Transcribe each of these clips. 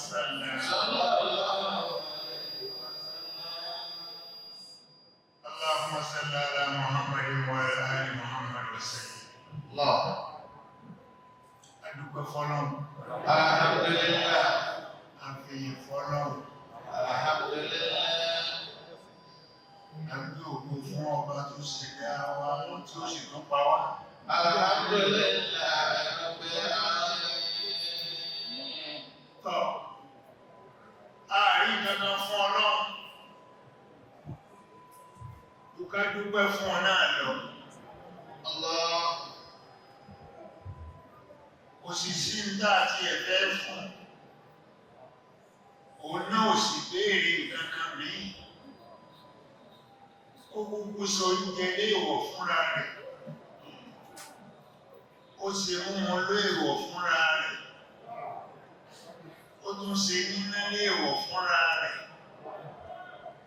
وسلم اللهم صل على محمد وعلى آل محمد وسلم الله أدوك فلان الحمد لله أفي فلان الحمد لله àbí òkú fún ọba tó ṣe dá wa tí ó sì tún pa wá. الحمد لله رب العالمين. Tọ́ ààrí dandan fún Ọlọ́run dúkà dúpẹ́ fún ọ náà lọ. الله Kò sì sí ń dá àti ẹ̀fẹ́ fún òun náà ò sì béèrè kankan míì. Ó kúkú sọ oúnjẹ léèwọ̀ fúnra rẹ̀. Ó ṣe mú wọn léèwọ̀ fúnra rẹ̀. Ó tún ṣe níná léèwọ̀ fúnra rẹ̀.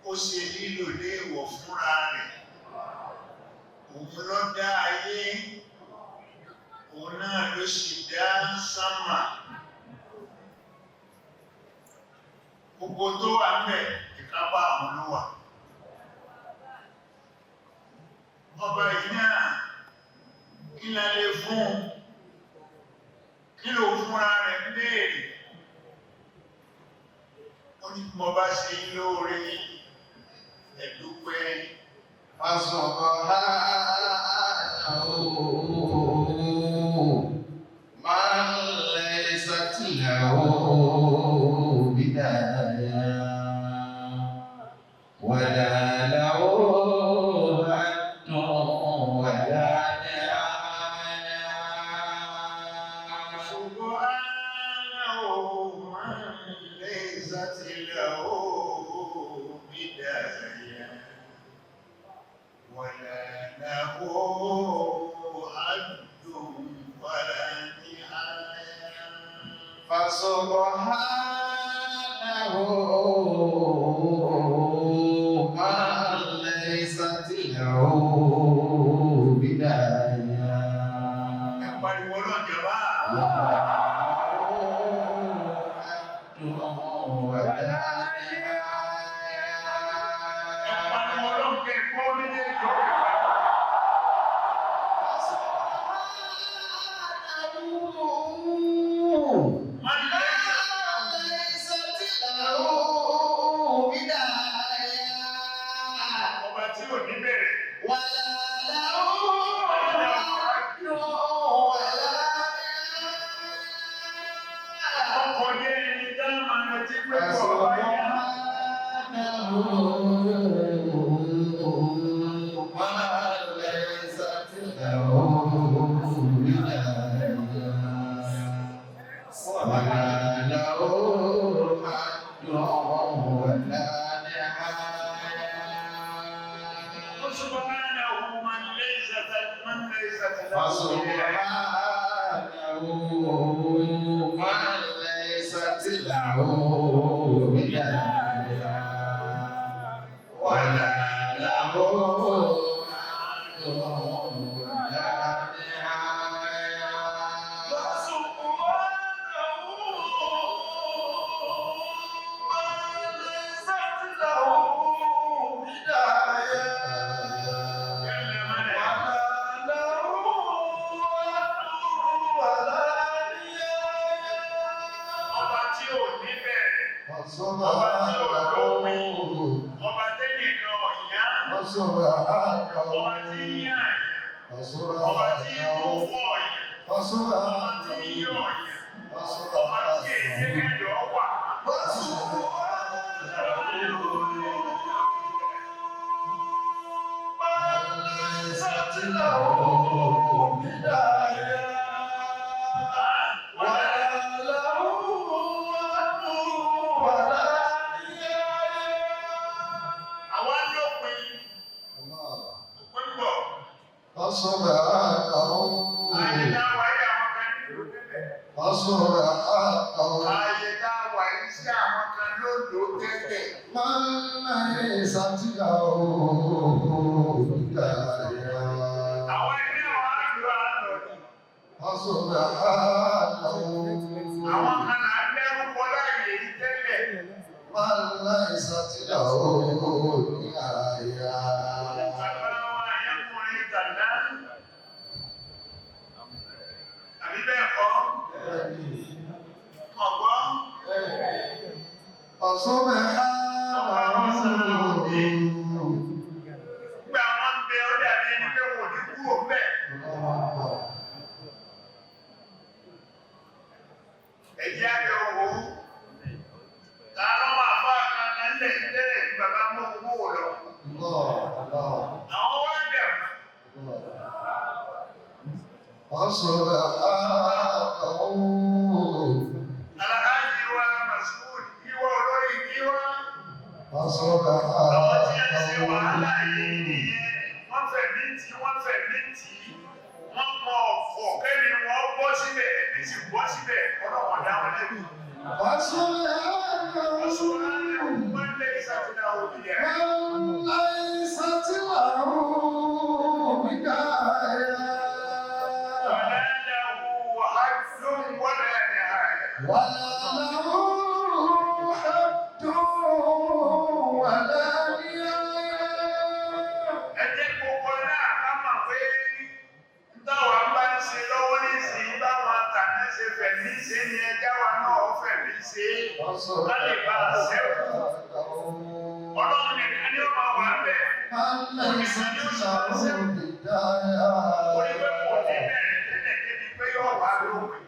Ó ṣe lílò léèwọ̀ fúnra rẹ̀. Òun ló dá ayé. Òun náà ló sì dá sánmà. Gbogbo tó wà ńbẹ̀ ìkápá àwọn ló wà. Ọba yìí náà kí la lè fún kí ló fúnra rẹ̀ ń béèrè. Ó ní mo bá ṣe ń lóore ẹ̀dúpẹ́. فسبحانه من ليست له بداية ولا له حد ولا نهاية. سبحانه من ليست له بداية ولا له حد ولا نهاية. فسبحانه من ليست له بداية Pariwo náà jọba. Pariwo náà kẹ́kọ̀ọ́ nílé jọ. Ọba tí ò ní bẹ̀rẹ̀. Ọkọ̀ ní ẹni tá máa ń retí pé kọ̀ ọ̀bá yá. سبحانه من ليست له فسبحانه من ليست له بداية ولا له حد ولا نهاية. سبحانه من ليست له بداية ولا نهاية. ọba tí ò ní bẹ̀rẹ̀. فسبحانه Ọba tẹ́nìkan ọ̀yá. Ọba tí yá yá. Ọba tí kò wọ̀ ọ̀yá. Ọba tí yọ̀ ọ̀yá. Ọba tí èdè kẹ́jọ wà. Àwa lópin òpin bọ̀. Ayé tá a wà yí àwọn kan ní ìlú tẹ́lẹ̀. Ayé tá a wà yí sí àwọn kan ló lò tẹ́lẹ̀. Àwọn ilé àwọn àlọ́ àlọ́ ni. Àwọn kan là ń dẹ́rù wọlé àyè yìí ليست له نهاية. Bàbá wa ayọ́kùnrin tàná. Àbí bẹ́ẹ̀ kọ́? Ọ̀gbọ́n. Gbà wọ́n bẹ ó dàbí ẹni pé wò ní kúrò bẹ́ẹ̀. Ẹ̀jẹ̀ àjọ owó. Ta ló máa bá kankan lẹ̀ tẹ́lẹ̀ ní bàbá mú owó lọ? Àwọn wá dẹ̀ mọ́. Aláàjì wa Mas'ud, ìwọ olórí ìwọ. Àwọn tí a ṣe wàhálà yìí nìyẹn, wọ́n fẹ̀ mí tì, wọ́n mọ ọ̀fẹ́ ni wọ́n bọ́ síbẹ̀, ẹ̀mí sì bọ́ síbẹ̀, ọlọ́wọ̀n dá wọn lẹ́bi. Wọ́n lé ìsàtìlá òbí yẹn. Láti bá a sẹ́wọ̀n. Ọlọ́run nìkan ni ó máa wà bẹ́ẹ̀. Ònìkan ni ó sì máa sẹ́wọ̀n. Orí pé kò ní bẹ̀rẹ̀ tẹ́lẹ̀ débi pé yóò wá lópin.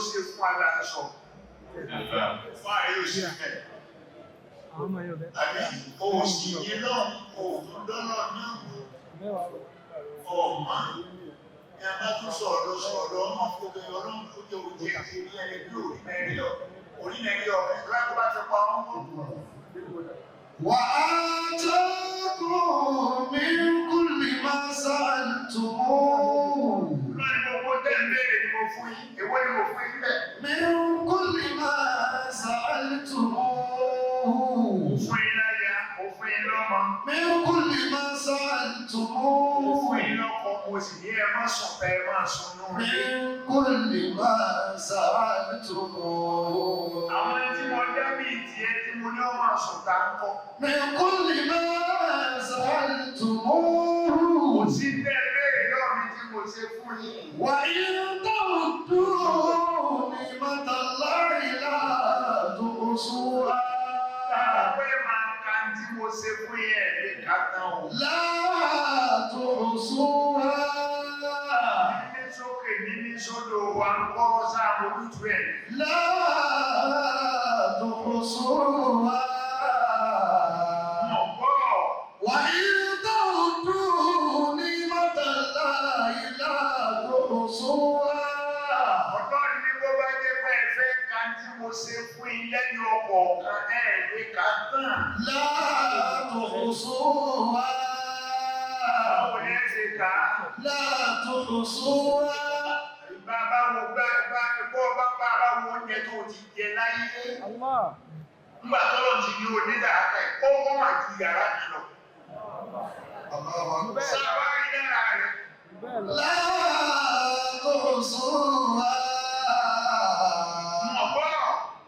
ṣe fún aláṣọ. Fáàrí ò sí fẹ́. Àbí òsì yìí náà òògùn dọ́là náà ọ̀mà. Ní a bá tún sọ̀rọ̀ ọmọ fúnpẹ́ ọlọ́run tó jẹ́ òjì ẹ̀sìn ní ẹni bí orí-mẹ́rí ọ̀rẹ́ láti bá ti pa ọmọ. وآتاكم من كل ما سألتموه Lọ́ni gbogbo tẹ́ ń béèrè ni mo fún yín, èwo ni mo fún yín bẹ́ẹ̀. من كل ما سألتموه Fún yín láyà, mo fún yín lọ́mọ. من كل ما Mo سألتموه fún yín lọ́kọ, mo sì ní ẹ má sùn pé ẹ má sùn nù rí. من كل ما سألتموه Àwọn tí mo dá bí tiẹ̀ tí mo ní ọmọ sùn tá ń kọ́. من كل ما سألتموه Kò sí tẹ́ béèrè náà mi tí mo ṣe fún yín. وإن تعدوا نعمة الله لا تحصوها Pé máa ka tí mo ṣe fún yín ẹ̀ lè ká tán o. لا تحصوها Níní sókè níní sódò wa ń kọ́ sáà mójútó ẹ̀. لا تحصوها Mọ̀ gbọ́. وإن تعدوا نعمة الله لا تحصوها Ọlọ́run ní bó bá jẹ́ pé ẹ fẹ́ ka tí mo ṣe fún yín lẹ́yìn ọkọ̀ọ̀kan ẹ̀ lè ká tán. لا تحصوها Báwo ni ẹ ṣe kà á? لا تحصوها Bàbá wo bá wo oúnjẹ tó ti jẹ láyé. Nígbà tọ́lọ̀ ti ní onídàáká ẹ̀, ó wọ́n máa ju yàrá mi lọ. Sábà rí lára rẹ̀. لا تحصوها Ọ̀pọ̀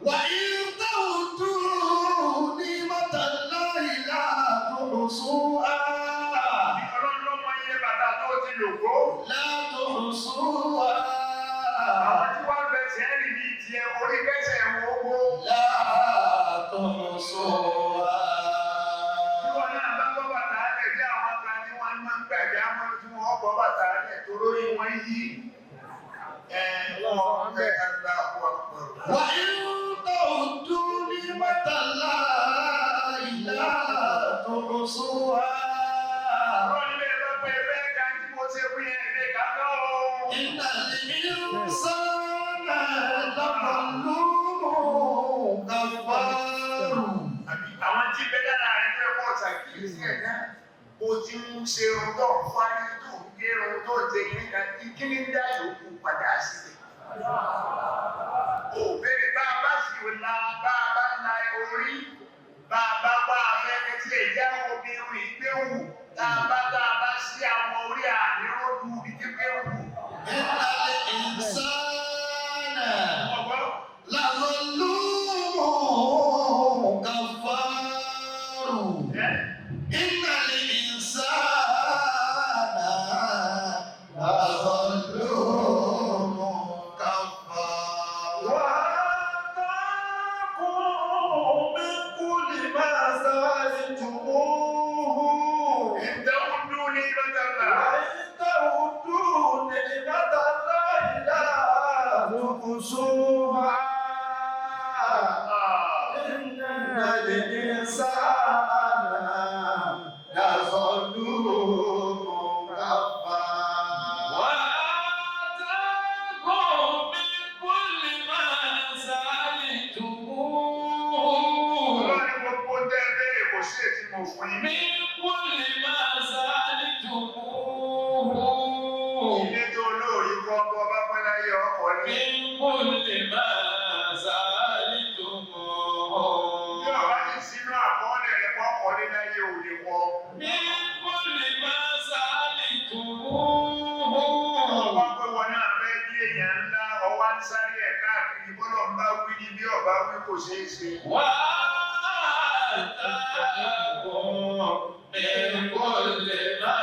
وإن تعدوا نعمة الله لا تحصوها Ọlọ́run ló mọ iye bàtà tó ti lò kó. لا تحصوها Àwọn tí wọ́n fẹ́ tiẹ̀ rìn ní tiẹ̀ orí kẹsẹ̀ wo gbó. لا تحصوها Tí wọ́n náà bá gbọ́ bàtà rẹ̀ bí àwọn kan tí wọ́n máa ń gbàgbé àwọn tí wọ́n gbọ́ bàtà rẹ̀ tó lórí wọn yí. Wọ́n fẹ́ ẹgbẹ́ àpò àpò. وإن تعدوا نعمة الله لا تحصوها Ọlọ́run lè lọ pé ẹgbẹ́ kan tí mo ṣe fún yẹn lè ká lọ. إن الإنسان لظلوم كفار Àbí àwọn tí bẹ́ẹ̀ dára rẹ̀ fẹ́ pọ̀ ṣàkíyèsí ẹ̀ náà. O ti ń ṣe ohun tó ń fárí tó ń gé ohun tó ń ṣe kíní dá yòókù padà sílẹ̀. Òbẹ̀rẹ̀ bá a bá sì la bá a bá la orí bá a bá wá abẹ́rẹ́ tí èyí àwọn obìnrin ìgbé wù tá a bá sí àwọn orí àníròdù ìdígbé wù. إن الإنسان Ọ̀gbọ́n لظلوم كفار إن الإنسان لظلوم كفار وآتاكم من كل ما سألتموه ìdáhùndú ní ìbátàlá. وإن تعدوا نعمة الله لا تحصوها إن الإنسان لظلوم كفار وآتاكم من كل ما سألتموه Ọlọ́run gbogbo tẹ́ bẹ́ẹ̀ kò sí ètí mo fún yín. من كل ما سألتموه Ilé tó olóòrí kọ́ bọ́ bá pẹ́ láyé ọkọ̀ ní. من كل ما سألتموه Bí ọ̀bá ti sínú àkọọ́lẹ̀ rẹ̀ kọ́ ọkọ̀ ní láyé òde kọ́. من كل ما Ọba سألتموه pé wọn náà fẹ́ kí èèyàn ńlá ọwá ń sáré ẹ̀ káàkiri bọ́lọ̀ ń bá wí ní bí ọba wí kò ṣeé ṣe. وآتاكم من كل ما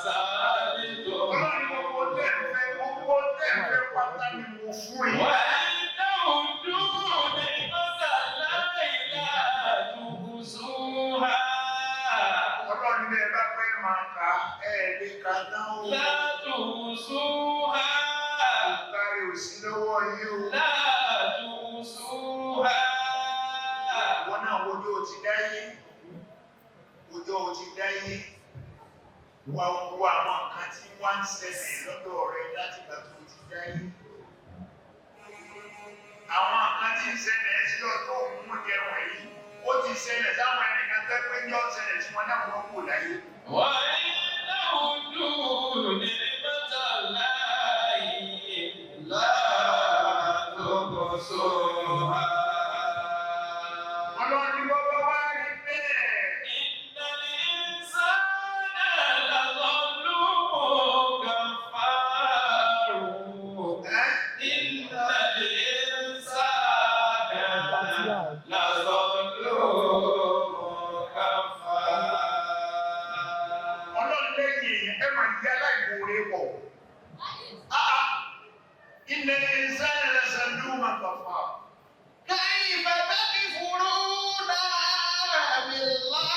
سألتموه Ọlọ́run gbogbo tẹ́ ń fẹ́ pátá ni mo fún yín. وإن تعدوا نعمة الله لا تحصوها Ọlọ́run ní ẹ bá pẹ́ máa kà ẹ̀ lè kà náà o. لا تحصوها Kárí ò sí lọ́wọ́ yìí o. لا تحصوها Wọ́n náà wojó ti dáyé. Wojó ti dáyé. Wà wo àwọn nǹkan tí wọ́n ń ṣẹlẹ̀ lọ́dọ̀ rẹ láti gbà tó ti dáyé. Àwọn nǹkan tí ń ṣẹlẹ̀ sí ọ̀tọ̀ òun mú jẹ wọ̀nyí. Ó ti ṣẹlẹ̀ sáwọn ẹnìkan tẹ́ pé ní ọ̀ṣẹlẹ̀ tí wọ́n náà wọ́n kò láyé. وإن تعدوا نعمة الله لا تحصوها Ọlọ́run ni wọ́n bá wá rí bẹ́ẹ̀. إن الإنسان لظلوم كفار إن الإنسان لظلوم كفار Ọlọ́run lẹ́yìn ẹ máa jẹ́ aláìmoore pọ̀. Ilẹ̀ ìsẹ́lẹ̀ lẹ́sẹ̀ ló máa kọ̀fà. كيف تكفرون بالله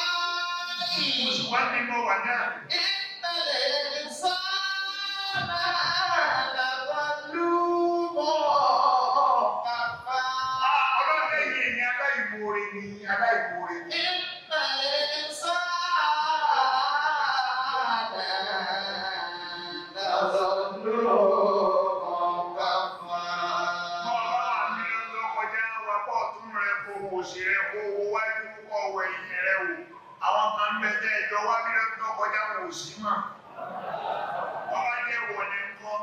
Mo sì wá ní mo wà náà. إن الإنسان لظلوم كفار Ọlọ́run lẹ́yìn ẹ̀yìn aláìmoore ni aláìmoore ni. إن الإنسان لظلوم كفار Mọ̀ bá wà ní lọ́dọ̀ kọjá wa pọ̀ tún rẹ̀ kó o ṣe rẹ̀ kó o wájú kó o wẹ̀ ìyẹn rẹ̀ wò. Àwọn kan ń bẹ tẹ́ ìjọ wá bí lọ́dọ̀ kọjá wọn ò sí mọ̀. Wọ́n bá jẹ́ wọ̀ ní nǹkan.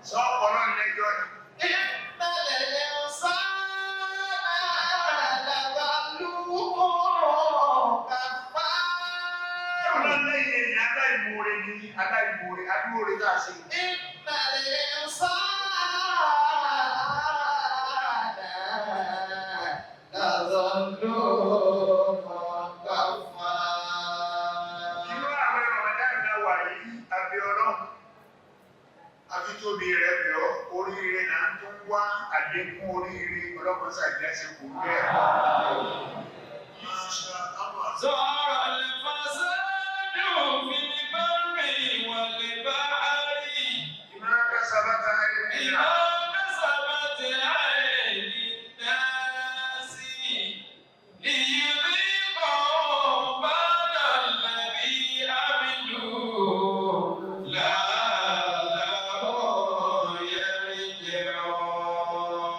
Sọ ọ̀pọ̀lọ́ lẹ́jọ́ ni. إن الإنسان لظلوم كفار Ọlọ́run lẹ́yìn ẹ̀yìn aláìmoore ni aláìmoore adúróore tá a ṣe. إن الإنسان لظلوم كفار Inú àwọn Ramadan náà wà yìí, àbí ọlọ́run, àfi tóbi rẹ̀ bẹ̀ ọ́, oríire náà tó ń wá àlékún oríire ọlọ́pàá ṣàjẹsẹ̀ kò bẹ́ẹ̀. Masha Allah. ظهر الفساد في البر والبحر Bima kasabat بما aydina. كسبت أيدي الناس ليذيقهم بعد الذي عملوا لعلهم يرجعون.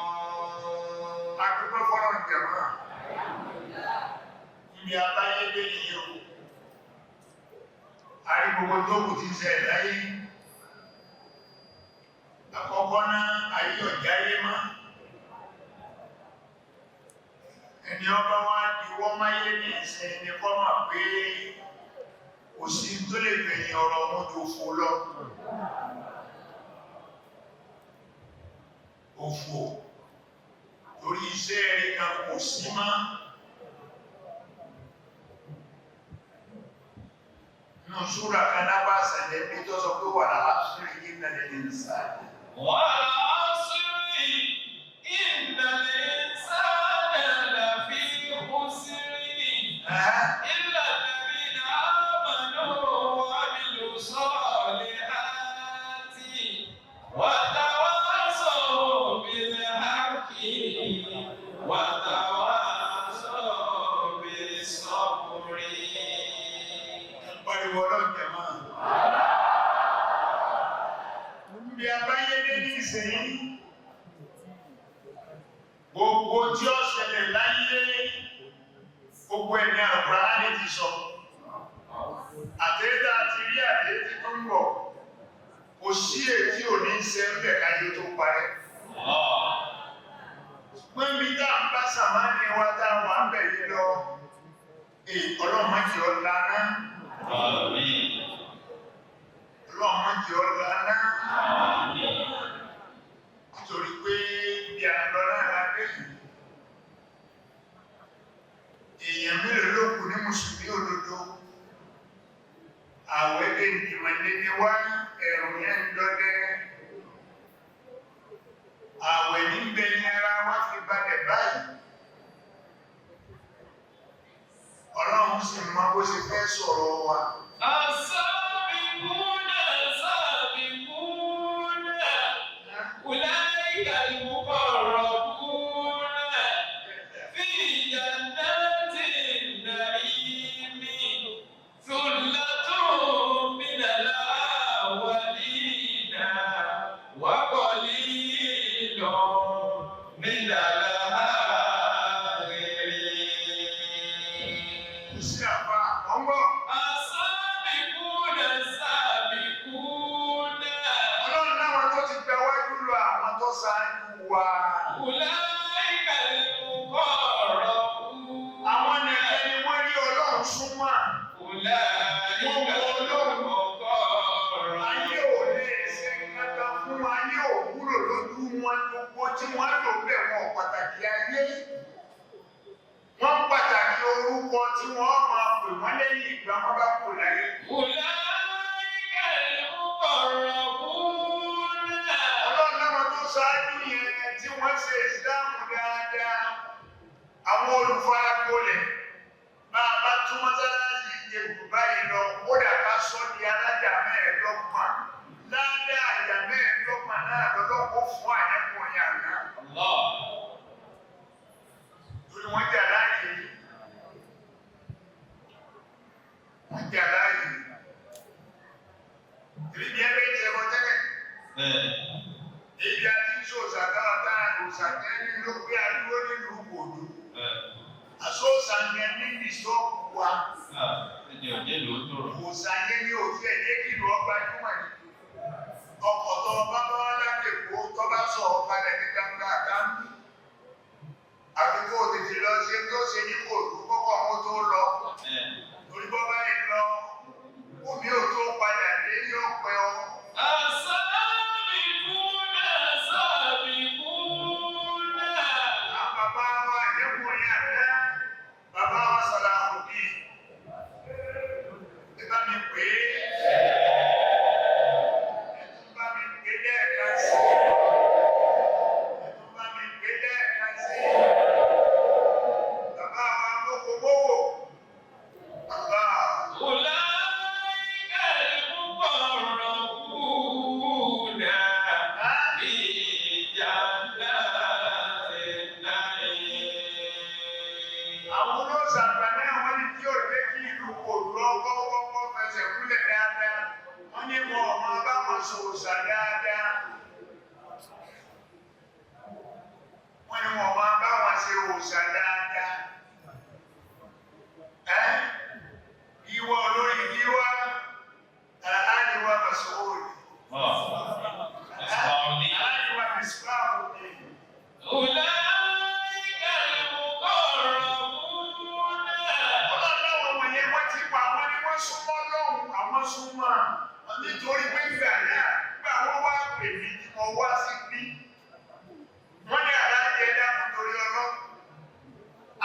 Àdúgbò fọ́nà jẹ̀mọ́. Ibi abáyé dé nìyí o. Àrí gbogbo tó kù ti ṣẹ̀ láyé. Àkọ́kọ́ náà, ayé ọ̀jáyé mọ́. Ẹni ọba wá di wọ́n máyé ní ẹ̀sẹ̀ ni kọ́ mà pé kò sí tó lè gbẹ̀yìn ọ̀rọ̀ wọn tó fò lọ. Òfò. Torí iṣẹ́ rẹ̀ kan kò sí mọ́. Nù súra kan náà bá ṣẹlẹ̀ pé tó sọ pé wà láàásùn yìí nàlẹ́ ní sáà. والعصر إن الإنسان لفي خسر إلا الذين آمنوا وعملوا الصالحات وتواصوا بالحق وتواصوا بالصبر. Pariwo ọlọ́run jẹ̀mọ́. Bí abáyé dé ní ìsìn, gbogbo tí ó ṣẹlẹ̀ láyé, gbogbo ẹ̀mí Al-Qur'ani ti sọ. Àtẹ́dá àti rí àtẹ́dá tó ń bọ̀, kò sí èyí ò ní ṣe ń bẹ̀ káyé tó parẹ́. Pé bí tá ń bá sàmánì wa tá wà ń bẹ̀ yìí lọ, ọlọ́run má jẹ́ ọ̀la náà. آمين. Ọlọ́run má jẹ́ ọ̀la náà. Nítorí pé bí a lọ lára dé yìí, èèyàn mélòó ló kù ní Mùsùlùmí òdodo. Àwẹ̀ dé ìdìmọ̀lẹ́ni wá ẹ̀rù yẹn ń dọ́dẹ́. Àwẹ̀ níbẹ̀ ní ara wá fi balẹ̀ báyìí. Ọlọ́run sì mọ bó ṣe fẹ́ sọ̀rọ̀ wa. السابقون السابقون Ayé ò lè ṣe kankan fún ayé ò wúlò lójú wọn gbogbo tí wọ́n lò bẹ̀ wọn pàtàkì ayé. Wọ́n pàtàkì orúkọ tí wọ́n máa pè wọ́n lẹ́yìn ìgbà wọn bá kò láyé. Ọlọ́run náà tó ṣáájú yẹn tí wọ́n ṣe ìsìláàmù dáadáa. Àwọn olùfaragbolẹ̀ máa bá tún mọ́sálásí ìjẹ̀bù báyìí lọ, ó dà ká sọ di alájà mẹ́ẹ̀ẹ́dọ́gbọ̀n. Ládà àjà mẹ́ẹ̀ẹ́dọ́gbọ̀n náà lọ́dọ́kọ̀ fún àyẹ̀kùnrin àná. Torí wọ́n jà láàyè. Wọ́n jà láàyè. Èmi bí ẹgbẹ́ ìṣẹ́ wọn tẹ́lẹ̀. Èyí àti ìṣòṣà dáadáa òṣàkẹ́ ní ló gbé adúró nínú òdò. Àṣòṣà yẹn ní ìṣọ́ọ̀kù wa. Òṣàyẹ ní òfin ẹ̀jẹ̀ kìlọ̀ ọgbà júmọ̀ ní. Ọkọ̀ tó bá bá wá láti Èkó tó bá sọ ọ̀kalẹ̀ ní gbangba àdáńtì. Àfikún òtítì lọ ṣe tó ṣe ní kòtò kọ́kọ́ àwọn tó lọ. Torí bọ́ báyìí lọ, omi ò tó padà dé yóò pẹ́ ọ. Bàbá wa àjẹkùnrin àdá, bàbá wa sọ̀rọ̀ àkùdí. Ẹ bá mi pè é. Ẹ tún bá mi pè é lẹ́ẹ̀kan sí. Ẹ tún bá mi pè é lẹ́ẹ̀kan sí. Bàbá wa gbogbogbò. Bàbá. Àwọn olóòṣàgbà náà wọ́n ní kí ó jẹ́ kí ìlú Òdù ọgọ́gọ́gọ́ fẹsẹ̀ múlẹ̀ dáadáa. Wọ́n ní wọn ọmọ bá wọn ṣòṣà dáadáa. Wọ́n ní wọn ọmọ bá wọn ṣe òṣà dáadáa. Ìwọ olórí ìwá, àádìwá Màsúwòrì. Àádìwá Mìsíláàmù ni. Àwọn súnmọ́ nítorí pé ìgbà náà gbà wọ́n wá pè mí tí wọ́n wá sí bí. Wọ́n ní àlájẹ dákun torí ọlọ́.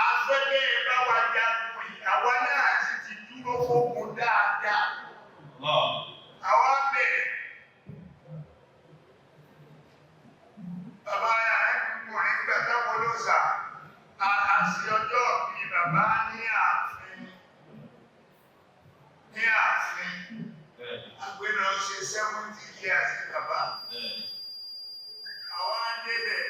Afẹ́fẹ́ bá wa jagun yìí, àwa náà sì ti dúró fógun dáadáa. Àwa bẹ̀rẹ̀. Bàbá ẹ̀kúnkùnrin nígbà táwọn olóòṣà, àṣì ọjọ́ bíi bàbá ní ààfin. Ní ààfin, àgbélọ̀ ṣe 70 years ní bàbá. Àwọn adébẹ̀,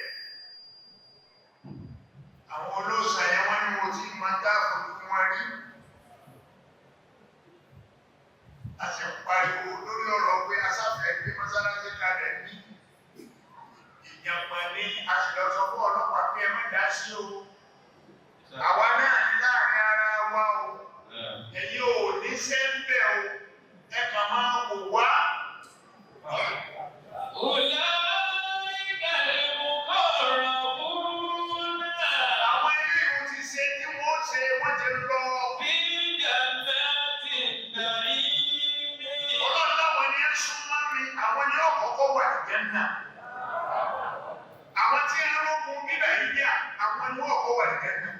àwọn olóòṣà yẹn wọ́n ní mo ti máa dáàbò fún wọn rí. A sì ń pariwo lórí ọ̀rọ̀ pé asáfẹ́ gbé mọ́sálásí kalẹ̀ ní ìjàpá ní aṣèlọ́sọ fún ọlọ́pàá pé ẹ má dá sí o. Àwa náà ní láàrin ara wa o. Ẹ̀yin ò ní sẹ́ńbẹ̀ o, ẹ kàn máa wò wá. Àwọn ilé ìwò ti ṣe tí wọ́n ṣe wọ́n ti lọ. Ọlọ́run láwọn ni ẹ súnmọ́ mi, àwọn ni ọ̀kọ̀ọ̀kọ̀ wà Jánnà. Àwọn tí ẹ rọ́gùn bíbẹ̀ yìí yà, àwọn ni ọ̀kọ̀ wà Jánnà.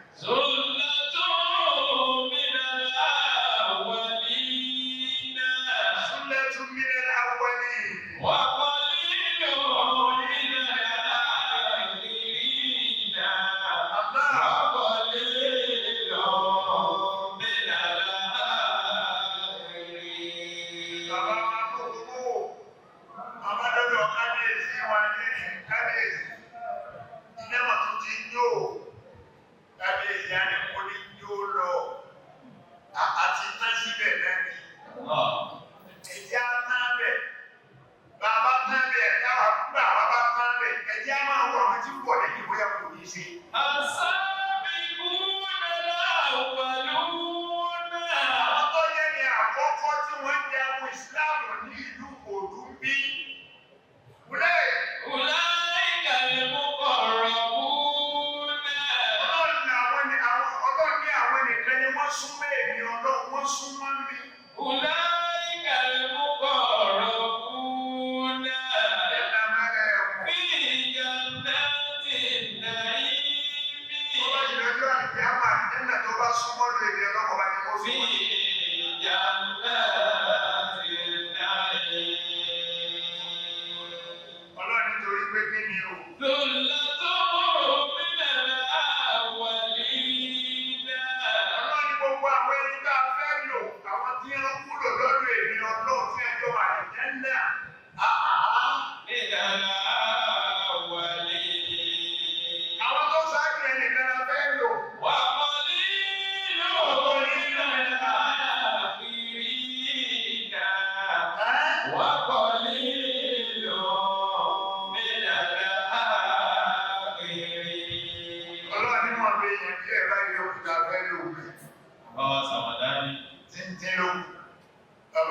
Súnmọ́ èmi Ọlọ́run, wọ́n súnmọ́ mi.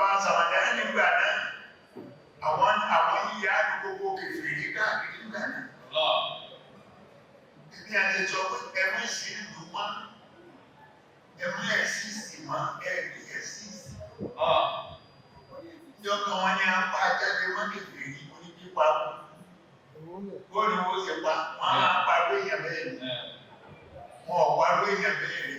bàbá sàmàdá nígbà náà àwọn yíya gbogbo kèfèrí káàkiri nígbà náà. Ibi àti sọ pé ẹmú sí ìlú mọ́, ẹmú ẹ̀sí sì mọ́, ẹ̀rí ẹ̀sí sì. Ìjọba wọn ni a ń pa jáde wọ́n kèfèrí ní pípa wọn. Bóòlù wo ṣe pa, wọ́n á máa pa lóyìn bẹ́ẹ̀ ni. Wọ́n ò wá lóyìn bẹ́ẹ̀ ni.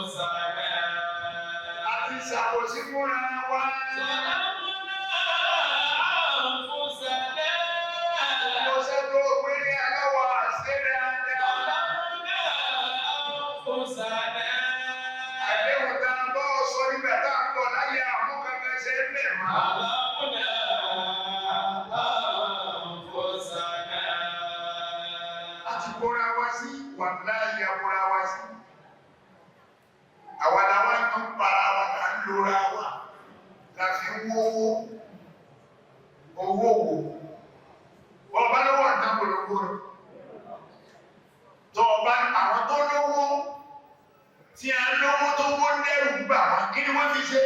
Salam ṣàbòsí fúnra wa. Mo ṣe tó gbé ní aláwọ̀ àṣẹ dáadáa. Àdéhùn tá a bọ́ sọ nígbà tá a ń bọ̀ láyé àmúkankanṣe ń bẹ̀ wá. A ti kóra wá sí wàláyé àwòrán wá sí. Àwa làwọn kan para wa kà ń lora wa. La fi ń wówó. Owó wò. Ọba lọ́wọ́ àdáwòlówó rẹ̀. Tó ọba àwọn tó lówó tí a lówó tó wó dẹ́rù gbà wá kí ni wọ́n fi ṣe?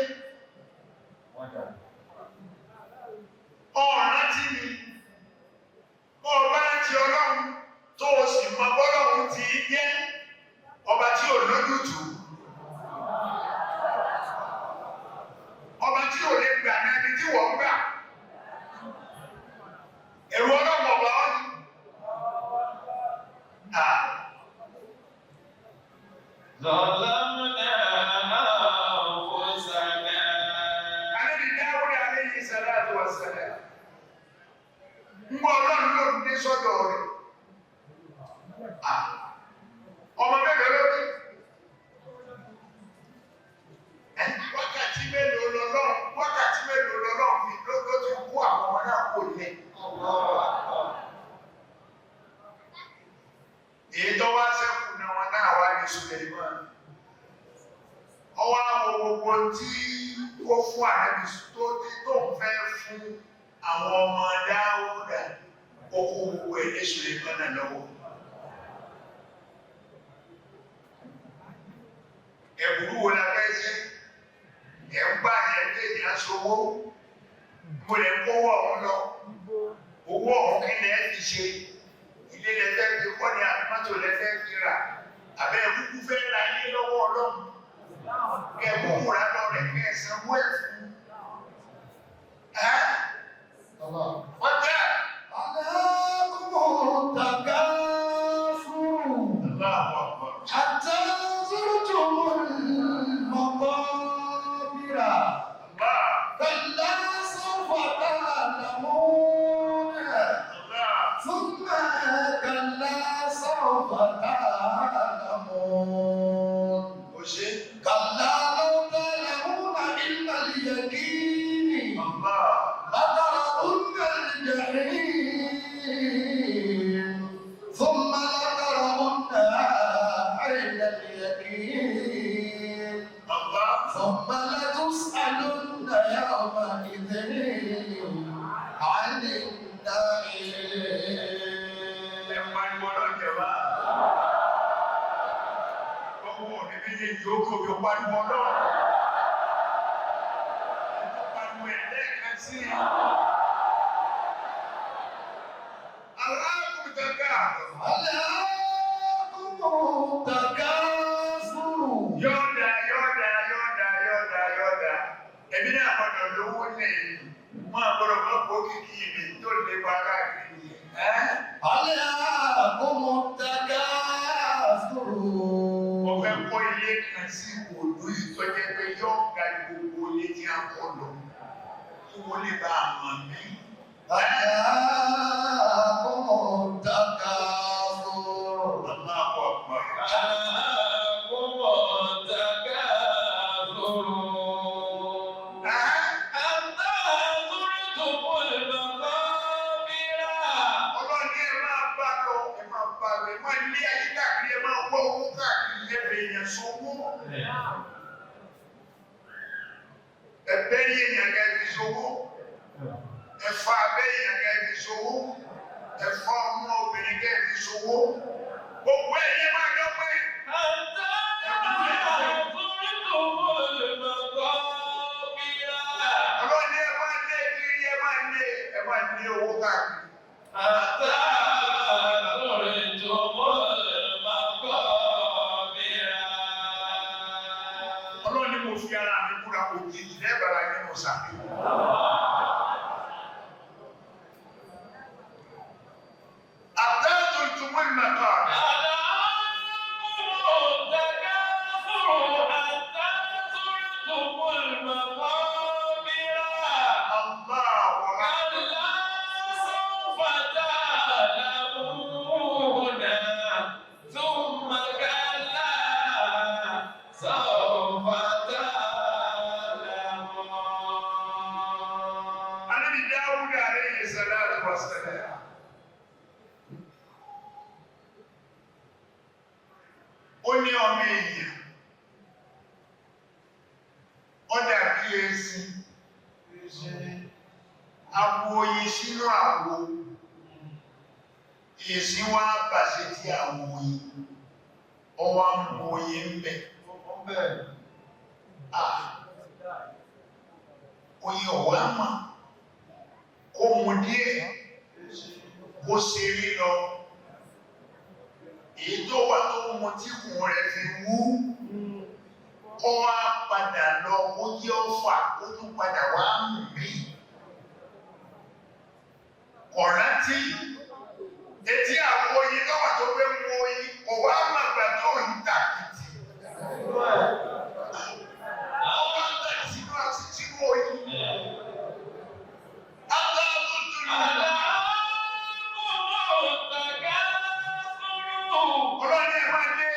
Ọ̀ràn tí ni ọba ti ọlọ́run tó o sì mọ bọ́lọ́run ti jẹ́ ọba tí ò lójútùú. Ọba tí ò lè gbà ní ẹni tí wọ́n gbà. Ẹ̀rù ọlọ́run ọba ọ́ ni. Ànábì Dáúdà alayhi salatu wassalam. Ń gbọ́ ọlọ́run ló dé sọ́dọ̀ rẹ̀. Ọmọ mélòó ló bí? Wákàtí mélòó lọ́lọ́run fi ló ti kú àwọn ọmọ náà kò lẹ̀. Èyí tó wá sẹ́kù ní wọn náà wá ní Suleiman. Ọwọ́ àwọn gbogbo tí ó fún Ànábì tó ń fẹ́ fún àwọn ọmọ Dáúdà oko gbogbo ẹ̀ ní Suleiman náà lọ́wọ́. Ẹ̀bùrú wo la fẹ́ ṣe? Ẹ̀ ń gbà yẹn lé ní aṣọwó. Mo lè kówó ọ̀hún lọ. Owó ọ̀hún kí lẹ fi ṣe? Ilé lẹ fẹ́ fi kọ́ ni àbímọ́tò lẹ fẹ́ fi rà. Àbẹ́ ẹ̀kúkú fẹ́ ra ilé lọ́wọ́ Ọlọ́run. Kẹ́ ẹ̀ kúkú rà lọ rẹ̀ kẹ́ ẹ̀ sanwó ẹ̀ fún. Wọ́n tẹ́. Aláàkùn tàgá fún. Àtà zurtumul maqabira. Kalla sawfa ta'lamun. Thumma kalla sawfa ta'lamun. Kalla law ta'lamuna ilma al-yaqin. لترون الجحيم ثم لترونها عين اليقين ثم لتسألن يومئذ عن Aláàkùn takathur. ألهاكم التكاثر Yọ̀ọ̀dà. Ẹbí náà gbọ́dọ̀ lówó lẹ́yìn. Wọ́n àgbọ̀dọ̀ mọ́ kó kìkì ibi tó lè bá káàkiri. ألهاكم التكاثر Mo fẹ́ kọ́ ilé kan sí òòlù ìtọ́jẹ́ pé yóò ga gbogbo ilé tí a kọ́ lọ. Kí wọ́n lè bá a mọ̀ mí. ألهاكم التكاثر Allahu Akbar. Ọlọ́run ní ẹ máa bá lọ, ẹ máa lé ayé káàkiri, ẹ máa wọ́ owó káàkiri, ẹ bẹ̀ èèyàn sówó. Ẹ bẹ́rí èèyàn kẹ́ fi sówó. Ẹ fa abẹ́ èèyàn kẹ́ fi sówó. Ẹ fa ọmọ obìnrin kẹ́ fi sówó. Gbogbo ẹ̀yẹ máa dọ́pẹ́. Ọlọ́run ní ẹ máa lé kiri, ẹ máa lé owó káàkiri. Ọlọ́run ní mo fi ara mi búra òjijì lẹ́bàrá ní mo ṣàfihàn. أتيتم المقام المقابر وسلم. Ó ní ọmọ èèyàn, ó dàbí esin, abo oyin sínú àwo, èsì wá bàṣẹ tí àwo oyin, ó wá mú oyin ń bẹ̀. Oyin ọ̀wá mà, kó mu díẹ̀, kó ṣe rí lọ. Èyí tó wà tó mu tí kùn rẹ̀ fi wú, kó wá padà lọ, ó jẹ́ ọ̀fà, ó tún padà wá mú mí. Ọ̀rántí, etí àwọn oyin lọ́wọ́ tó gbé mú oyin, kò wá màgbà tó ń tàkìtì. Ọwọ́ ń tàkì sínú àti sínú oyin. Ọlọ́ni ẹ̀ máa dé.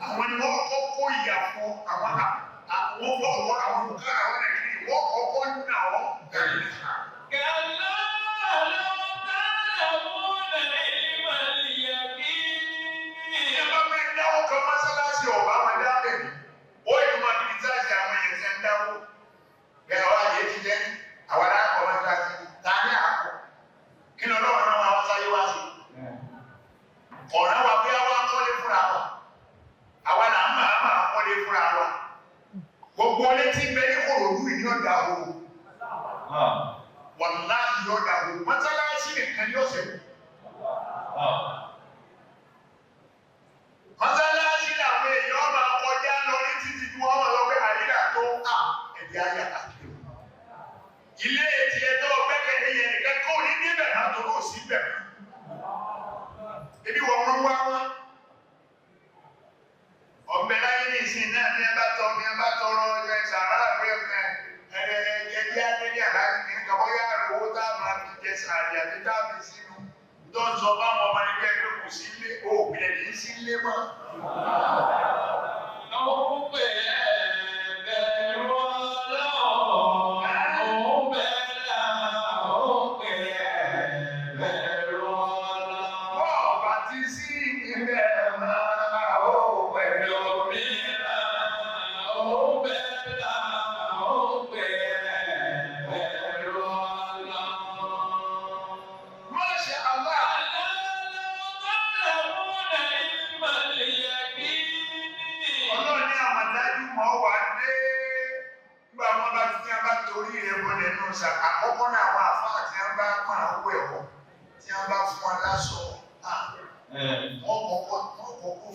Àwọn ni wọ́n kọ́kọ́ ìyà fún àwọn dàrú. Wàláhì yóò dàrú. Mọ́sálásí nìkan yóò ṣe. Mọ́sálásí làwọn èèyàn máa kọjá lọ ní títí tí wọ́n máa lọ pé àyíká tó ẹ̀dí ayé àkàkiri. Ilé etí ẹjọ́ gbẹ́kẹ̀lé yẹn nìkan kó ní níbẹ̀ náà tó kò sí bẹ̀. Ebi wọ̀ wọ́n wá wọn. Ọ̀bẹ láyé ní ìsìn náà ní ẹbá tọrọ ẹ̀ sàrà pé ẹ̀ẹ́dí adéní àlájú ní kàbọ́yá owó tá a máa fi jẹ sàárì àti tá a fi sínú. Tó ń sọ fáwọn ọmọ nígbà pé kò sí ilé, òbí ẹ̀ ní sí ilé mọ́. Àkọ́kọ́ náà àwọn àfáà tí wọ́n bá pọn àwọn ẹ̀wọ̀ tí wọ́n bá fún wọn lásọ wọ́n kọ́kọ́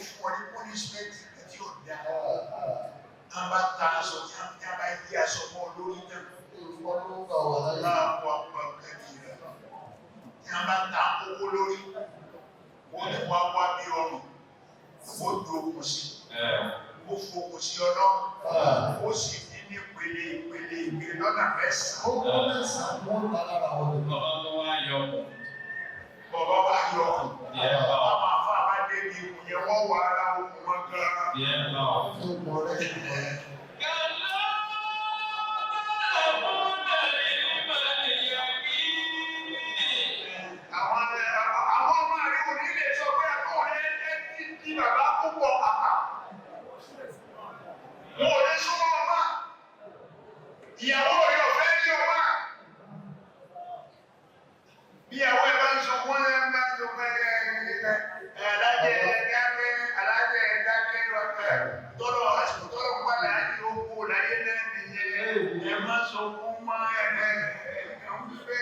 fún wọn ní punishment tí ó dá wọ́n bá ta aṣọ tí wọ́n bá yí aṣọ mọ́ lórí náà wọ́n wọ kẹ́kì rẹ̀ tí wọ́n bá ta kókó lórí wọ́n ní wọ́n wá bí ọrùn ó do okùn sí ó fokùn sí ọlọ́run ó sì ní ìpele lọ́nà mẹ́sàn-án. Ó kọ́ mẹ́sàn-án wọ́n ta lára wọn. Bàbá tó wá yọ. Bàbá wá yọ. Bàbá máa fà bá débi ìkùn yẹn wọ́n wọ ara okùn wọn gan. Ó mọ̀ rẹ̀. Àwọn ọmọ rẹ̀ kò ní lè sọ pé àkókò rẹ̀ ti bàbá púpọ̀ àpá. Mo ò lè súnmọ́ ọmọ. Ìyàwó rẹ̀ ọ̀fẹ́ ní ọmọ. Bí àwọn ẹ̀bá ń sọ fún ẹ̀ ń bá tó fẹ́ alájẹ́ ẹ̀dákẹ́ lọ́pẹ́ tọ́lọ̀ àṣìkò tọ́lọ̀ ń pàdà ní owó láyé náà nìyẹn ẹ má sọ fún mọ́ ẹ̀ẹ̀kan wípé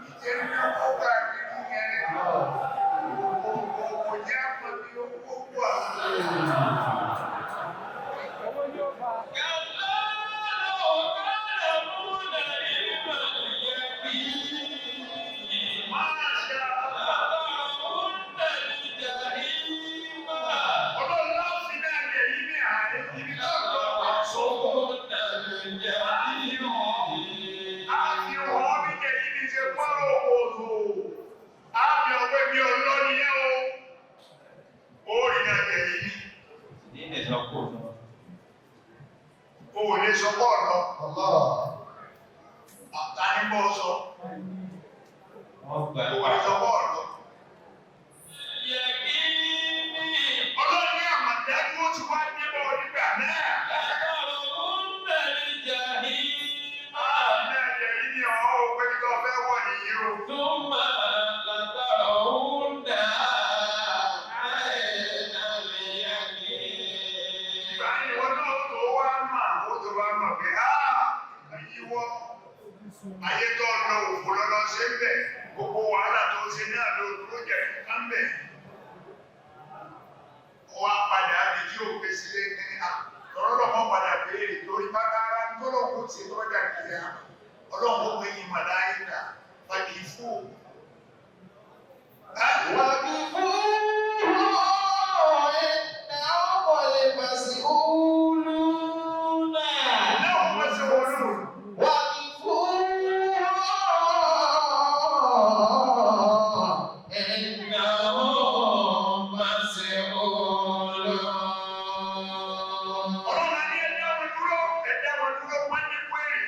ìjẹ́ ní ọkọ̀ wà nínú yẹn kò jẹ́ àpọ̀ bí ó pọ̀ Owó lè sọ pọ̀ lọ. Àtàní bọ́ sọ. Owó lè sọ pọ̀ lọ. Ọlọ́run ní àmàdájú ó ti wá débọ̀ nígbà náà. Àmì ẹ̀jẹ̀ yìí ni ọ̀hún òpé tó fẹ́ wọ̀ nìyí o. Ayé tó lọ òfò lọ́lọ́ ṣe ń bẹ̀, gbogbo wàhálà tó ṣe ní àdó project kan bẹ̀. Wọ́n á padà bí tí ó gbé sílé ní àtọ́rọ́lọ́ mọ́ padà béèrè torí bákàrá tó lọ́wọ́ ti lọ́jà kìí àmà. Ọlọ́run ó gbé yìí màláíkà, fàkì fún. Wàbí fún ẹ̀ ọmọ lè pàṣẹ òòlù náà. Náà wọ́n ṣe wọlú. Wàbí fún Ọlọ́run á ní ẹ̀dá wọn dúró wọ́n ní pẹ́rì.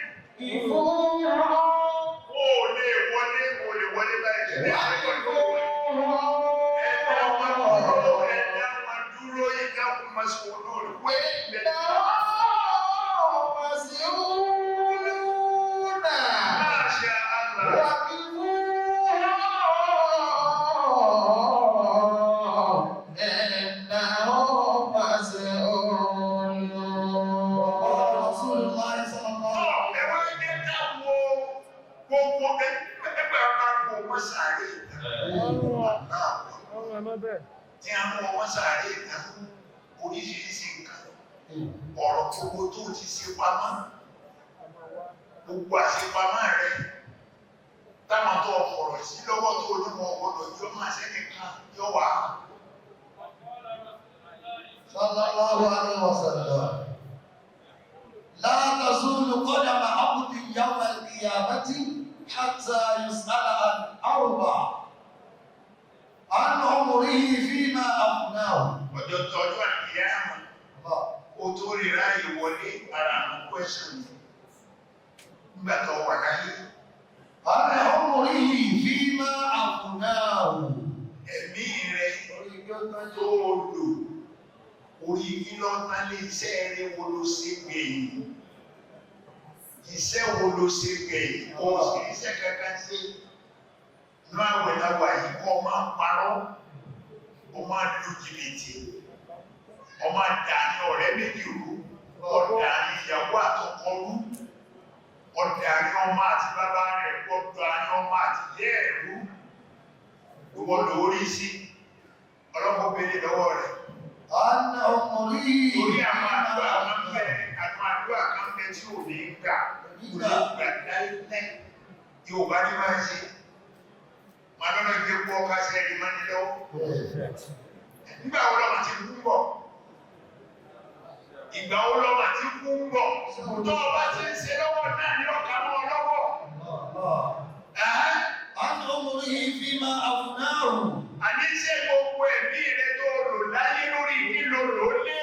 tí a mú ọmọ sàárè ìta oríṣiríṣi nǹkan ọ̀rọ̀ gbogbo tó ti ṣe pamọ́ gbogbo àṣepamọ́ rẹ táwọn tó ọ̀rọ̀ sí lọ́wọ́ tó onímọ̀ ọgbọ́dọ̀ yóò máa ṣe nìkan yóò wá. Sallallahu alaihi wasallam. La tazulu qadama abdin yawma al-qiyamati hatta yus'ala an arba' an umrihi fima afnahu. Ọjọ́ tọ́jú àkíyàmù ó tó rí ráyè wọlé ara àwọn kwẹ́sàn nígbà tó wà láyé. An umrihi fima afnahu. Ẹ̀mí rẹ̀ tó lò orí ìlọ́ta lé iṣẹ́ rẹ̀ wo ló ṣe gbẹ̀yìn. Iṣẹ́ wo ló ṣe gbẹ̀yìn? Kò sí iṣẹ́ kankan ṣe. Inú àwẹ̀ láwà yìí kọ́ máa ń parọ́, ó máa lu jìbìtì, ó máa dà ní ọ̀rẹ́ méjì rú, ọ̀dà ní ìyàwó àtọkọ rú, ọ̀dà ní ọmọ àti bàbá rẹ̀, ọ̀dà ní ọmọ àti ìyá ẹ̀ rú. Gbogbo lórí sí ọlọ́pọ̀ bèèrè lọ́wọ́ rẹ̀. An umrihi Torí àwọn fima àdúrà kan afnahu. bẹ tí ò ní gbà, gbà láìpẹ́. Yorùbá ní máa ń ṣe. Màá lọ́nà ìgbé pọ́ kásẹ̀ ẹ̀rí máa ní lọ́wọ́. Nígbà wo lọ́mà ti kú ń bọ̀? Ìgbà wo lọ́mà ti kú ń bọ̀? Tó o bá ti ń ṣe lọ́wọ́ náà ní ọ̀kà mọ́ lọ́wọ́. An umrihi fima afnahu. Àní ṣé gbogbo ẹ̀mí rẹ tó lò láyé lórí nílò lólé,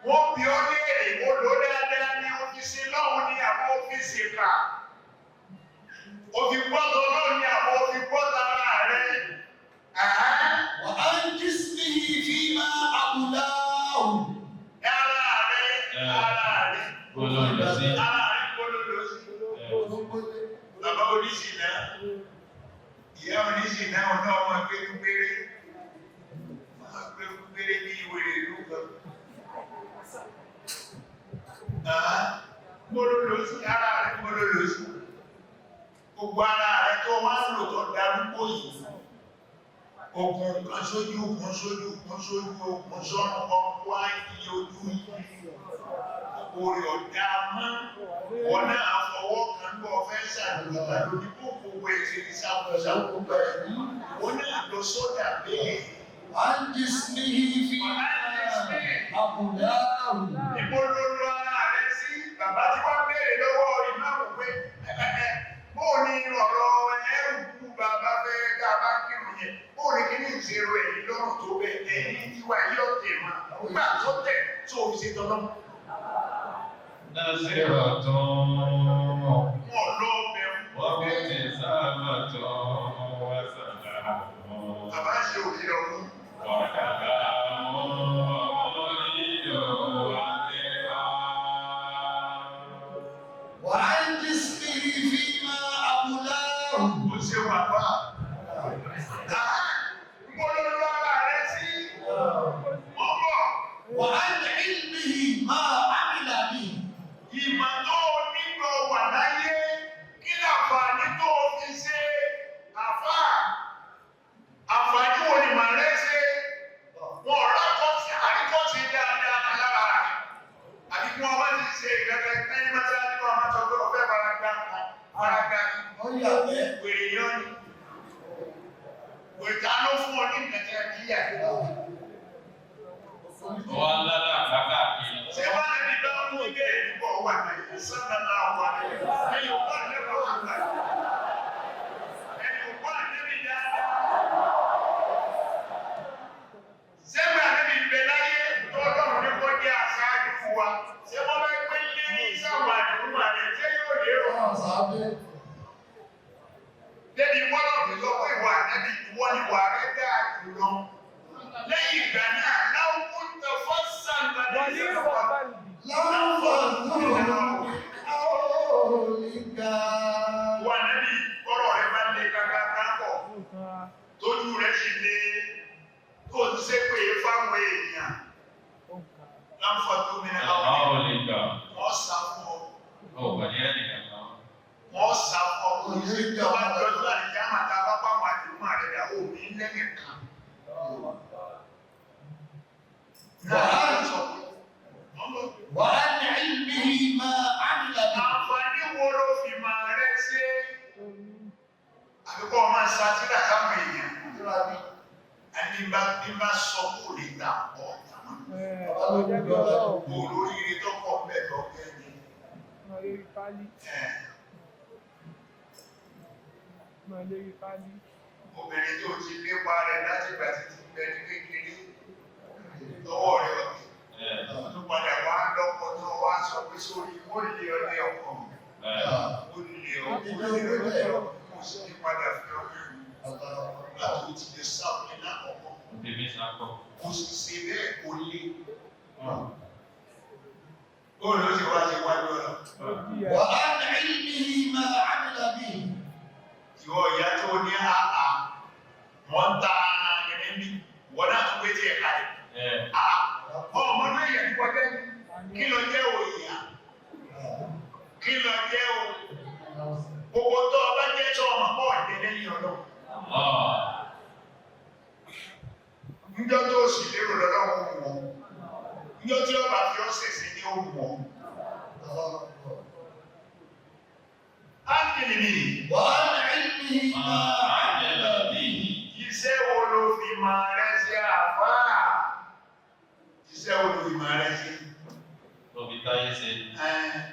wọ́n bí ó léèrè, ó lò dáadáa ní ọ́fíìsì lọ́hùn ní àwọn ọ́fíìsì kà. Òfin gbọ́dọ̀ náà ní àwọn òfin gbọ́dọ̀ ara rẹ̀. Wa an jismihi fima ablahu. Ara rẹ̀, ara rẹ̀. Olóòlù sí. Ara rẹ̀ polówó sí. Bàbá oníṣìnà, ìyá oníṣìnà ọ̀nà ọmọ gbẹ́rúgbẹ́rẹ́. Ọmọ gbẹ́rúgbẹ́rẹ́ ní ìwèrè ìlú kan. Polówó sí, ara rẹ̀ polówó sí. Gbogbo ara rẹ̀ tó máa ń lò tó darúgbó yìí. Ogun kan sójú, ogun sójú, ogun sójú, ogun sọ́nù ọkọ̀ ayé ojú yìí. Orí ọ̀dá mọ́, wọ́n náà fọwọ́ kan bọ́ fẹ́ ṣàdùnmọ́ lórí gbogbo ètò ìṣàkóso pẹ̀lú. Wọ́n náà lọ sọ́dà bẹ́ẹ̀. An jismihi fima ablahu. Ibo ló lọ ara rẹ̀ sí? Bàbá tí wọ́n béèrè lọ́wọ́ ìmáàmù pé bóò ni ọ̀rọ̀ ẹrù kú bàbá fẹ́ ká bá kírun yẹn. Bóò ni kí ní ìṣèrò ẹ̀yìn lọ́rùn tó bẹ̀ ẹ̀yìn tiwa yóò tẹ̀ mọ́. Nígbà tó tẹ̀ tó fi ṣe tọ́lọ́. نصيرة Wọ́n lọ bẹ̀rù. وابتسامة وسلام Bàbá ṣe òkè ọ̀hún. وكلام ومريد Wa an jismihi fima ablahu. Ó ṣe wà bá. Mo ló lọ ara rẹ̀ sí. Mo bọ̀. Wa an ilmihi ma amila bihi. Ìmọ̀ tó nígbà wà láyé, kí láǹfààní tó fi ṣe àfáà? Àǹfààní wo ni màá rẹ̀ ṣe? Wọ́n rákọ́tì àríkọ́tì dáadáa lára rẹ̀. Àbí kí wọ́n bá ti ṣe ìgbẹ́gbẹ́ ẹni mọ́tàlá ní wọ́n máa sọ pé ọ̀fẹ́ baragbá ni. Ó yà bẹ́ẹ̀. Wèrè yọ́ ni. Wèrè ta ló fún ọ ní ìgbẹ́jẹ́ kíyà? ولا لا كاكي Ṣé wá lẹ́ni bá mú ilé ìdúgbò wà ní sọ́nà àwọn ẹni ò bá lẹ́nu àgbà? Ẹni ò bá lẹ́nu dáadáa? Ṣé wà lẹ́ni ìbẹ̀ láyé tó lọ́rùn ní kó jẹ́ àṣáájú fún wa? Ṣé wọ́n bá pín ní sáwọn àdúgbò àrẹ tí yóò lérò? Débi wọ́n lọ́rùn sọ pé ìwà àtẹ́bí ìwọ ni wà rẹ̀ dáa jùlọ. Lẹ́yìn ìgbà náà, láwọn kún tẹ fọ́sàn tàbí ìṣẹ̀lẹ̀. Wà níbi ọ̀rọ̀ rẹ̀ bá lè kàkà kápọ̀, tójú rẹ̀ sì lè tó ń ṣe pé fáwọn èèyàn. Láǹfà tó mi náà حولك wọ́n sá fún ọ. هو بنيانك Wọ́n sá fún ọ. Ìjọba jọjú àti jámà tá a bá pàwọn àdúgbò rẹ̀ dà ó ní lẹ́yìn kan. àfikọ́ ọmọ ìsátírà káwọn èèyàn ẹni bá sọ kò lè dà pọ̀ olóríire tó pọ̀ bẹ́ẹ̀ lọ́gbẹ́ ni obìnrin tó ti lépa rẹ̀ láti gbà títí bẹ́ẹ̀ ní kékeré lọ́wọ́ rẹ̀ ọ̀gbẹ́ tó padà wá lọ́pọ̀ náà wá sọ pé sórí ó lè ọdẹ ọkọ̀ ó lè ọdẹ ọkọ̀ ó sì ní padà fi ọdún láti ti lè sáwọn ní àkọ́kọ́ ó sì ṣe bẹ́ẹ̀ kó lé ó ló ti wá sí wájú ọ̀rọ̀ wà á ní ilmihi ma amila bihi. ìwọ ìyá tó ní àà wọ́n ta gẹ́gẹ́ bí wọ́n náà tún gbé tí ẹ̀ka rẹ̀ ọmọdé èèyàn ti kọjá kí lọ jẹ́ òyìnbá kí lọ jẹ́ o gbogbo tó ọba jẹ́ tó ọmọ pọ̀ ìdẹ́lẹ́ ní ọ̀dọ́ níjọ́ tó sì lérò lọ́dọ́ wọn wọ̀ níjọ́ tí ọba fi ọ́sẹ̀ sí ní òun wọ̀ á kìlì ní وعن علمه ما عمل به. iṣẹ́ wo ló fi máa rẹ́ sí àfáà iṣẹ́ wo ló fi máa rẹ́ sí tó fi táyé ṣe.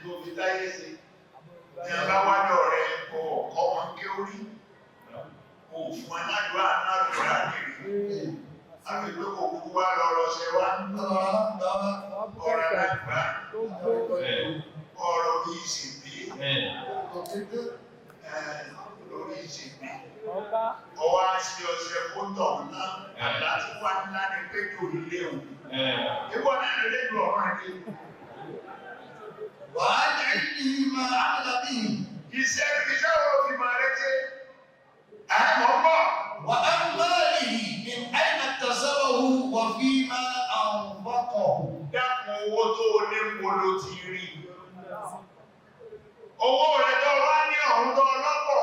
tó fi táyé sí ní ọba wádọ̀ rẹ̀ ọkọ̀ wọn ké orí òfin aládùá náà lọ́ra nìrí àti pé kò kúkú wá lọ́rọ̀ ṣe wá ọ̀rọ̀ alágbà ọ̀rọ̀ bí ìsìnkú lórí ìsìnkú ọwá sí ọ̀sẹ̀ fótọ̀ náà àláti wá ńlá ní pé kò léwu ìwọ̀n náà lè lè ọ̀rọ̀ àdé وعن علمه ما عمل به. iṣẹ́ wo fi máa rẹ́tẹ́ àmọ́ bọ̀ وعن ماله من أين اكتسبه وفيما أنفقه. dákun owó tó o ní polo ti rí owó rẹ̀ tó wá ní ọ̀hún tó ọlọ́pọ̀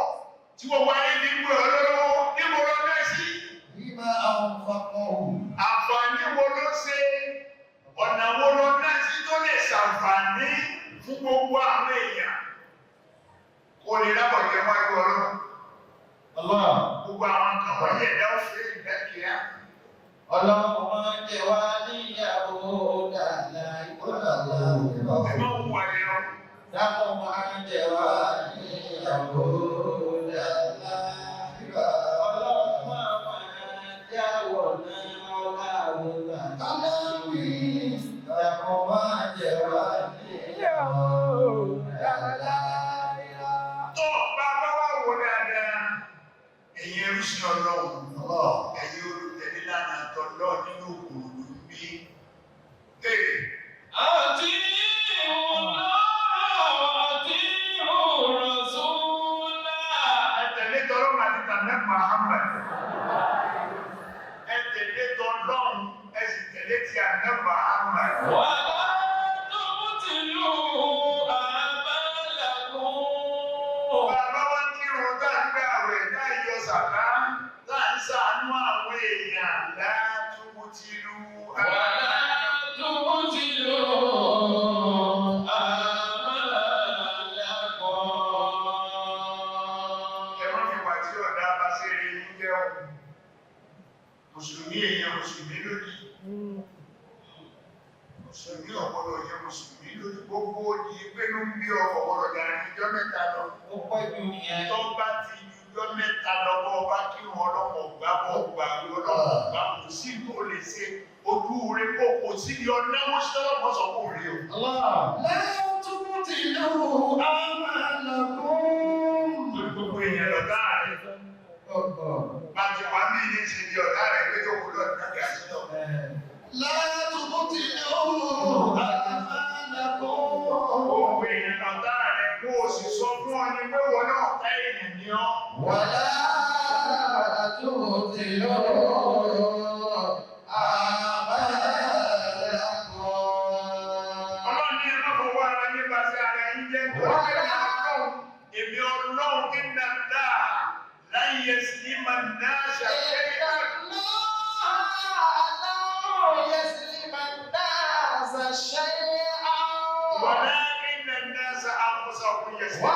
tí gbogbo ayé ti gbé ọlọ́wọ́ níbo lọ bẹ́ sí فيما أنفقه. àǹfààní wo ló ṣe ọ̀nà wo lọ náà sí tó lè ṣàǹfààní fún gbogbo àwọn èèyàn kò lè lábọ̀jẹ́ wájú ọlọ́run gbogbo àwọn kan wọ̀nyí ẹ̀dá òfin ìdákìá Ọlọ́run máa ń jẹ wá níyàwó dáadáa ìkọ́lá ẹ̀mọ́ wù wáyé ọ dákun máa ń jẹ wá níyàwó dáadáa Ọlọ́run máa ń jáwọ̀ náà ọláwọ̀ láàrín dákun máa ń jẹ wá níyàwó dáadáa. tó bá wá wò dáadáa ẹ̀yin ẹrú sí ọlọ́run ẹ̀yin olùtẹ̀lé lánàá tọ́lọ́ nínú òkùnrin bí àti ẹ̀tẹ̀lé tọ́lọ́ àti tàbí Muhammad ẹ̀tẹ̀lé tọ́lọ́ ẹ̀sì tẹ̀lé ti àná Muhammad bàbá wá kírun dágbé àwẹ̀ náà yọ sàká láà ń ṣàánú àwọn èèyàn látúwú ti lú ẹ̀rọ fìwà tí ọ̀dá bá ṣe rí ní jẹ́ ọ̀hún mùsùlùmí èèyàn mùsùlùmí lódì mùsùlùmí ọ̀pọ̀lọ̀ yẹ mùsùlùmí lódì gbogbo di pẹ́lú ń bí ọ̀pọ̀lọ̀ dára níjọ́ mẹ́ta lọ tó bá ti níjọ́ mẹ́ta lọ́wọ́ bá kí wọn lọ́pọ̀ gbábọ̀ gbà lọ́pọ̀ gbà kò sí tó lè ṣe ojú rẹ̀ kó kò sí ní ọ̀nàwó sọ́lọ́pọ̀ sọ fún rí o. Gbogbo èèyàn lọ́dá rẹ̀ bá ti wá ní ilé ṣe di ọ̀dá rẹ̀ pé tó kú lọ́dún náà gà sí lọ. Gbogbo èèyàn lọ́dá rẹ̀ kó o sì sọ fún ọ ní pé wọ́n náà tá èèyàn ní ọ́. Ọlọ́run ní ẹ̀mọ́ fọwọ́ ara yín bá sí ara yín jẹ́ tó èmi ọlọ́run kí n dàda láyé sí máa ná ṣàṣẹ́ ولكن الناس أنفسهم يسلمون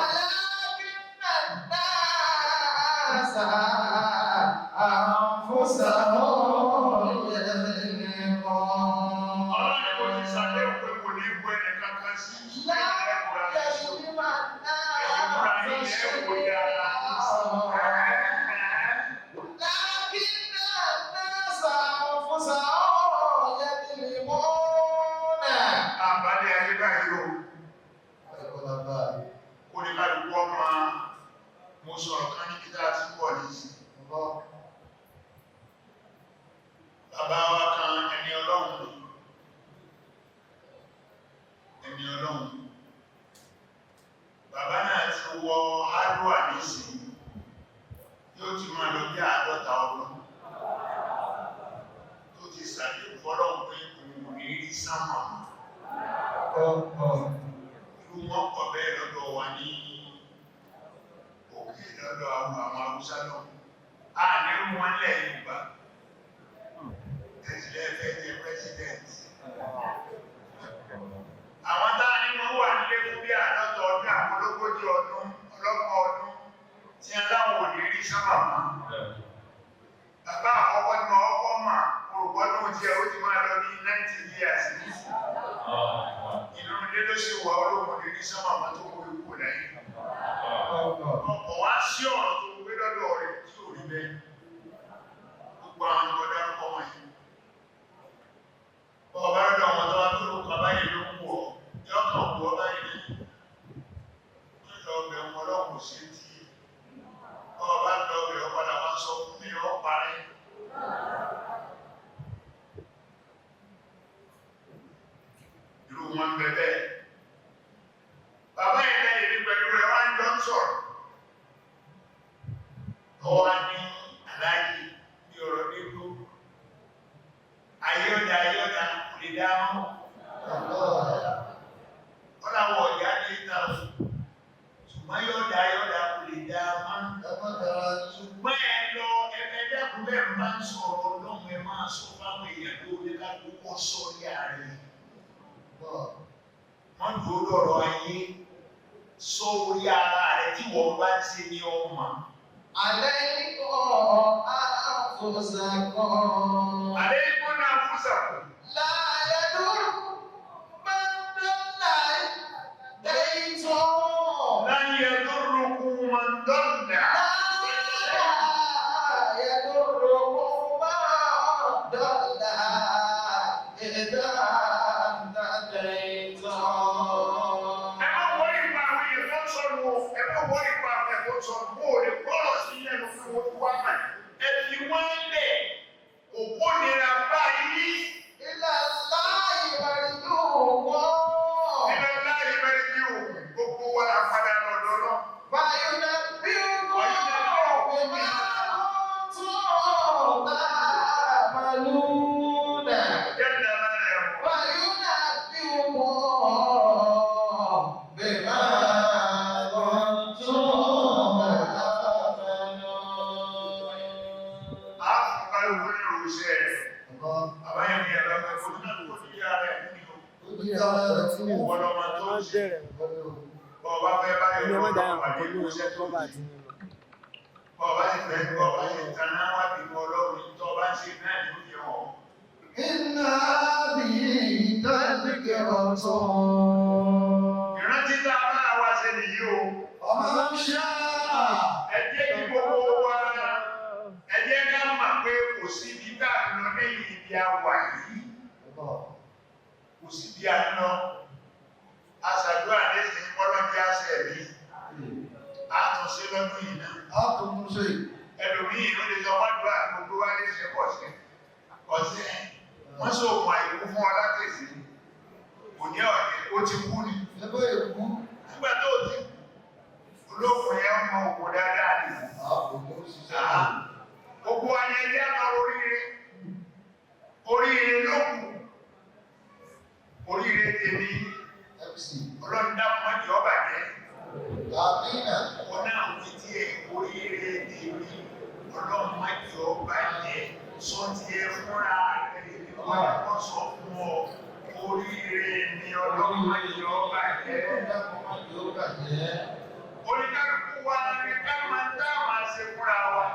Oníkálukú wa ni ká máa ń dá máa ṣe fúnra wa.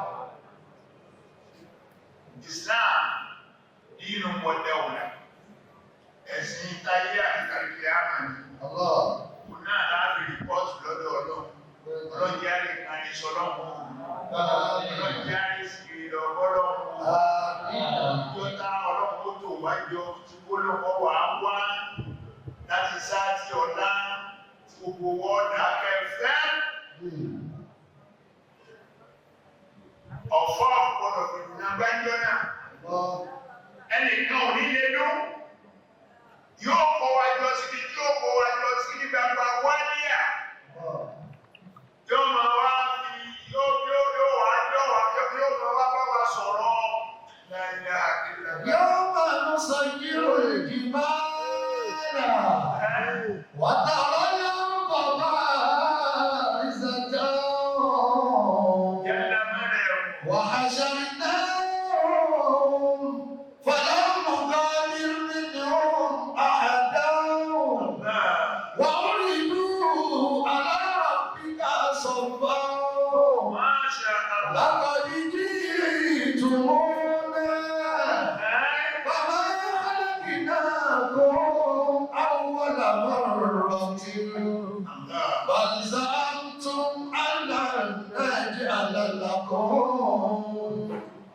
wọ́n dákẹ́ fẹ́. Ọ̀fọ́ ọ̀pọ̀lọpọ̀ ìrìnà gbájọ́ náà. Ẹnìkan ò ní lè dún. Yóò kó wa jọ síbi tí ó kó wa jọ sí ní gbangba wáníyà. Yóò máa wá fi yóò máa wá bá wa sọ̀rọ̀. يوم نسير الجبال وترى الأرض بارزة وحشرناهم فلم نغادر منهم أحدا وعرضوا على ربك صفا لقد جئتمونا كما خلقناكم أول مرة بل زعمتم أن لن نجعل لكم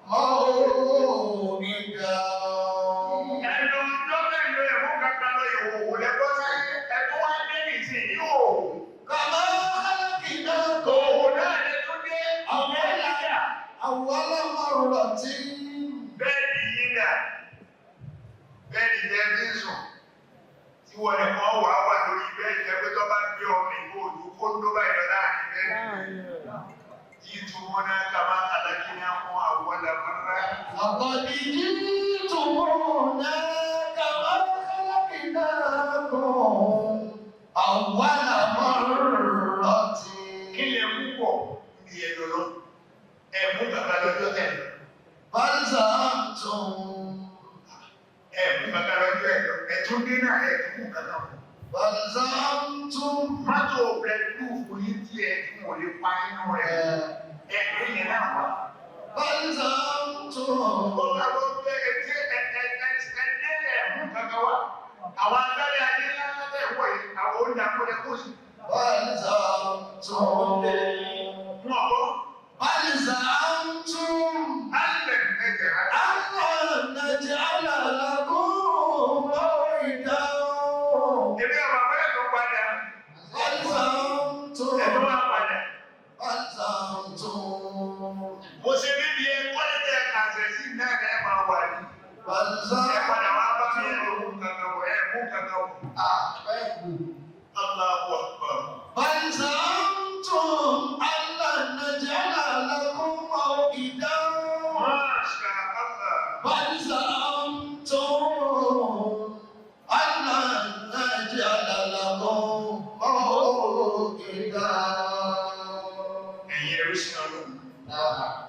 موعدا. Ẹnu ọjọ́ mẹ́lò ẹ̀mú kankan lọ ìwòwò lẹ́gbọ́n sáyé ẹ̀tọ́ wá dé nìsí yóò. كما خلقناكم Òwò náà lè tún dé أول مرة bẹ́ẹ̀ni yídà bẹ́ẹ̀ni jẹ́bí sùn tí wọ́n lè kọ́ wà wà lórí bẹ́ẹ̀ni jẹ́bí tó bá gbé ọmọ ìgbò òjú kó ń dóbá ìlọ láàrin bẹ́ẹ̀ni yìí tún wọ́n náà kàmá àdákí ní àwọn àwọn làmọ́ra. لقد جئتمونا كما خلقناكم أول مرة. Kí lè mú pọ̀ ní ẹ̀dọ̀ lọ ẹ̀mú kàkà lọ́jọ́ tẹ̀lé بل زعمتم ẹ̀mú kàkà lọ́jọ́ ẹ̀dọ̀ ẹ̀tún dé náà ẹ̀mú kàkà wọn. بل زعمتم Mọ́tò pẹ̀lú òní tí ẹ̀ tí wọ́n lè pa inú rẹ̀ ẹ̀mú yẹn náà wà. بل زعمتم Ọba ló gbé ẹtí ẹ̀dẹ́ ẹ̀mú kàkà wá. Àwọn agbárí ayé ńlá tẹ̀ wọ̀ yìí àwọn onídàkúnlẹ̀ kò sí. بل زعمتم Wọ́n bọ́ بل زعمتم alẹ́ ẹ̀jẹ̀ rẹ̀. أن نجعل لكم موعدا. Èmi àwọn abẹ́rẹ́ tó padà بل زعمتم ẹ̀dọ́ wà padà. بل زعمتم Mo ṣe bíbi ẹ kọ́lẹ́tẹ̀ àṣẹ sí náà ẹ̀ máa wà ní. بل Ẹ padà wá bá mi ẹ̀ زعمتم lóhùn kankan wọ̀ ẹ̀ mú kankan wọ̀. Allahu Akbar. بل زعمتم أن لن نجعل لكم موعدا. Masha Allah. بل زعمتم أن لن نجعل لكم موعدا. Ẹ̀yin ẹrú sí Ọlọ́run. نعم